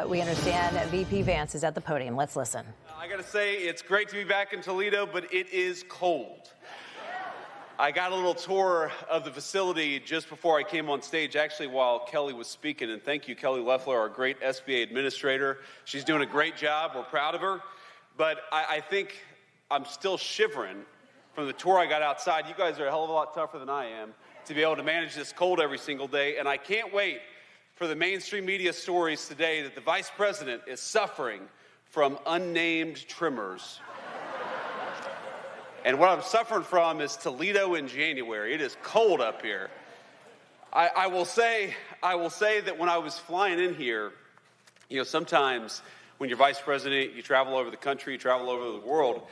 We understand VP Vance is at the podium. Let's listen. I got to say, it's great to be back in Toledo, but it is cold. I got a little tour of the facility just before I came on stage, actually while Kelly was speaking, and thank you, Kelly Loeffler, our great SBA administrator. She's doing a great job. We're proud of her. But I think I'm still shivering from the tour I got outside. You guys are a hell of a lot tougher than I am to be able to manage this cold every single day, and I can't wait for the mainstream media stories today that the vice president is suffering from unnamed tremors. And what I'm suffering from is Toledo in January. It is cold up here. I will say that when I was flying in here, sometimes when you're vice president, you travel over the country, you travel over the world,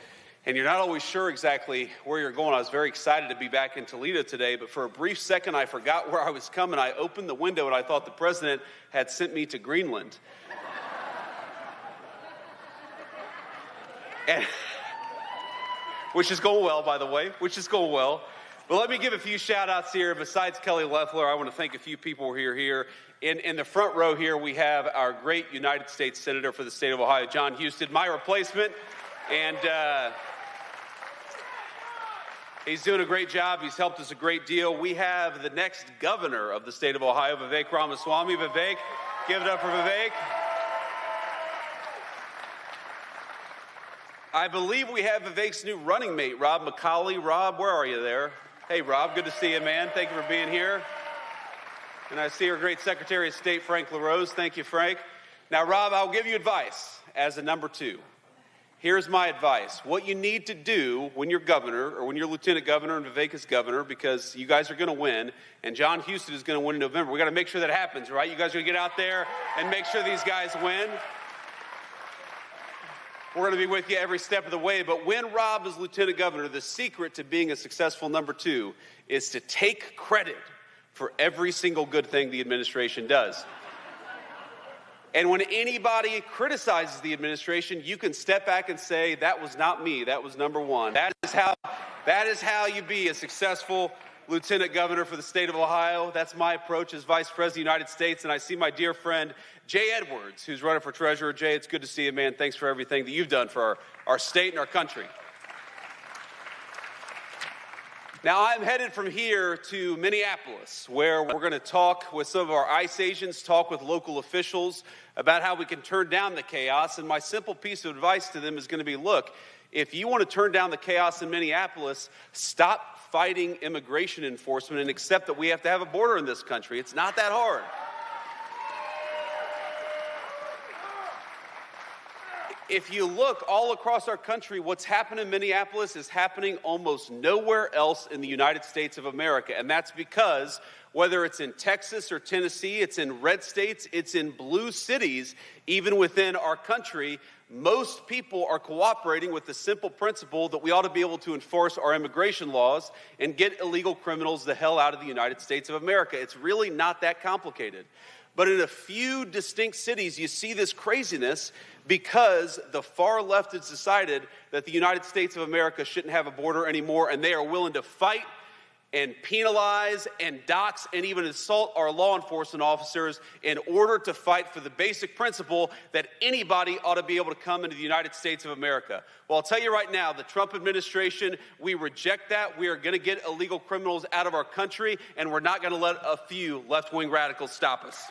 and you're not always sure exactly where you're going. I was very excited to be back in Toledo today, but for a brief second, I forgot where I was coming. I opened the window, and I thought the president had sent me to Greenland. Which is going well, by the way, which is going well. But let me give a few shout-outs here. Besides Kelly Loeffler, I want to thank a few people who are here. In the front row here, we have our great United States Senator for the state of Ohio, John Husted, my replacement. And he's doing a great job. He's helped us a great deal. We have the next governor of the state of Ohio, Vivek Ramaswamy. Vivek, give it up for Vivek. I believe we have Vivek's new running mate, Rob McCauley. Rob, where are you there? Hey, Rob, good to see you, man. Thank you for being here. And I see our great Secretary of State, Frank LaRose. Thank you, Frank. Now, Rob, I'll give you advice as a number two. Here's my advice. What you need to do when you're governor or when you're lieutenant governor and Vivek is governor, because you guys are going to win, and John Husted is going to win in November. We got to make sure that happens, right? You guys are going to get out there and make sure these guys win. We're going to be with you every step of the way. But when Rob is lieutenant governor, the secret to being a successful number two is to take credit for every single good thing the administration does. And when anybody criticizes the administration, you can step back and say, that was not me, that was number one. That is how you be a successful lieutenant governor for the state of Ohio. That's my approach as vice president of the United States. And I see my dear friend, Jay Edwards, who's running for treasurer. Jay, it's good to see you, man. Thanks for everything that you've done for our state and our country. Now, I'm headed from here to Minneapolis, where we're going to talk with some of our ICE agents, talk with local officials about how we can turn down the chaos. And my simple piece of advice to them is going to be, look, if you want to turn down the chaos in Minneapolis, stop fighting immigration enforcement and accept that we have to have a border in this country. It's not that hard. If you look all across our country, what's happened in Minneapolis is happening almost nowhere else in the United States of America. And that's because whether it's in Texas or Tennessee, it's in red states, it's in blue cities, even within our country, most people are cooperating with the simple principle that we ought to be able to enforce our immigration laws and get illegal criminals the hell out of the United States of America. It's really not that complicated. But in a few distinct cities, you see this craziness because the far left has decided that the United States of America shouldn't have a border anymore, and they are willing to fight and penalize and dox and even assault our law enforcement officers in order to fight for the basic principle that anybody ought to be able to come into the United States of America. Well, I'll tell you right now, the Trump administration, we reject that. We are going to get illegal criminals out of our country, and we're not going to let a few left-wing radicals stop us.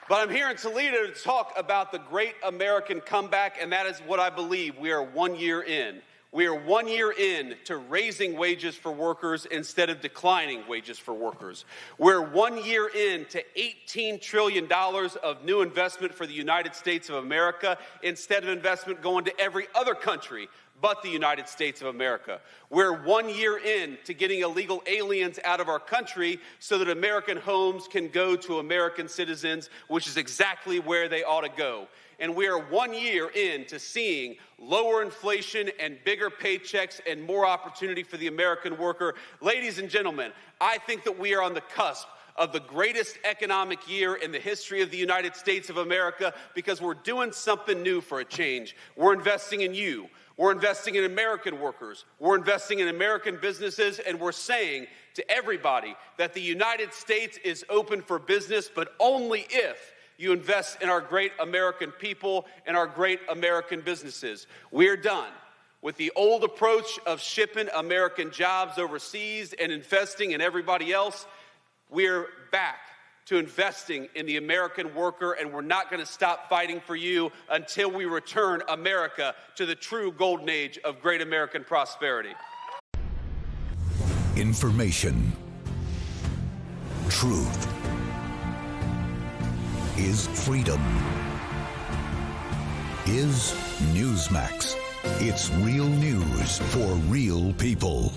But I'm here in Toledo to talk about the great American comeback, and that is what I believe. We are 1 year in. We are 1 year in to raising wages for workers instead of declining wages for workers. We're 1 year in to $18 trillion of new investment for the United States of America instead of investment going to every other country but the United States of America. We're 1 year in to getting illegal aliens out of our country so that American homes can go to American citizens, which is exactly where they ought to go. And we are 1 year in to seeing lower inflation and bigger paychecks and more opportunity for the American worker. Ladies and gentlemen, I think that we are on the cusp of the greatest economic year in the history of the United States of America because we're doing something new for a change. We're investing in you. We're investing in American workers. We're investing in American businesses, and we're saying to everybody that the United States is open for business, but only if you invest in our great American people and our great American businesses. We're done with the old approach of shipping American jobs overseas and investing in everybody else. We're back to investing in the American worker, and we're not going to stop fighting for you until we return America to the true golden age of great American prosperity. Information. Truth is freedom. Is Newsmax. It's real news for real people.